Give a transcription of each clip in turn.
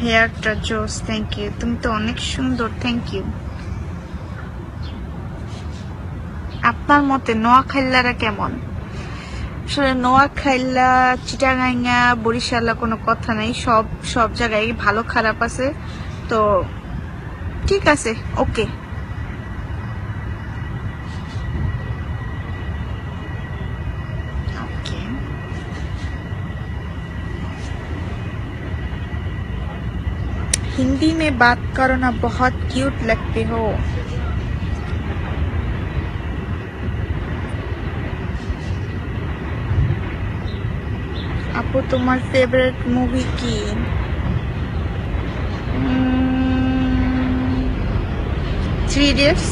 হেয়ারটা জোস, thank you. তুমি তো অনেক সুন্দর, থ্যাংক ইউ। আপনার মতে নোয়াখাইল্লারা কেমন? আসলে নোয়াখাইল্লা, চিটাগাঙ্গা, বরিশালা কোনো কথা নাই, সব সব জায়গায় ভালো খারাপ আছে। তো ঠিক আছে, ওকে। ओके। हिंदी में बात करो ना, बहुत क्यूट लगते हो। আপু তোমার ফেভারিট মুভি কি? Three idiots.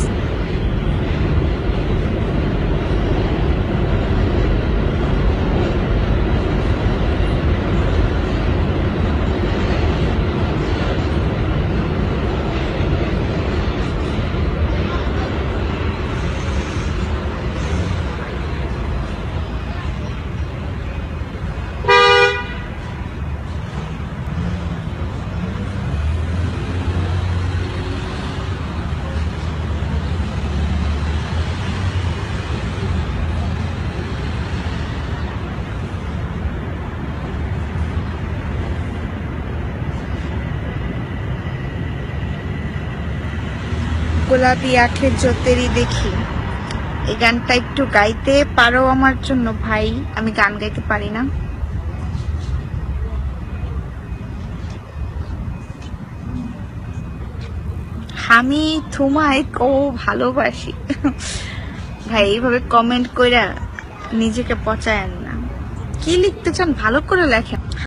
গোলাপি আঁখের জ্যোতেরি দেখি, এই গানটা একটু গাইতে পারো আমার জন্য ভাই? আমি গান গাইতে পারি না। আমি তোমায় ভালোবাসি। ভাই এইভাবে কমেন্ট কইরা নিজেকে পচায়েন না। কি লিখতে চান ভালো করে লেখেন।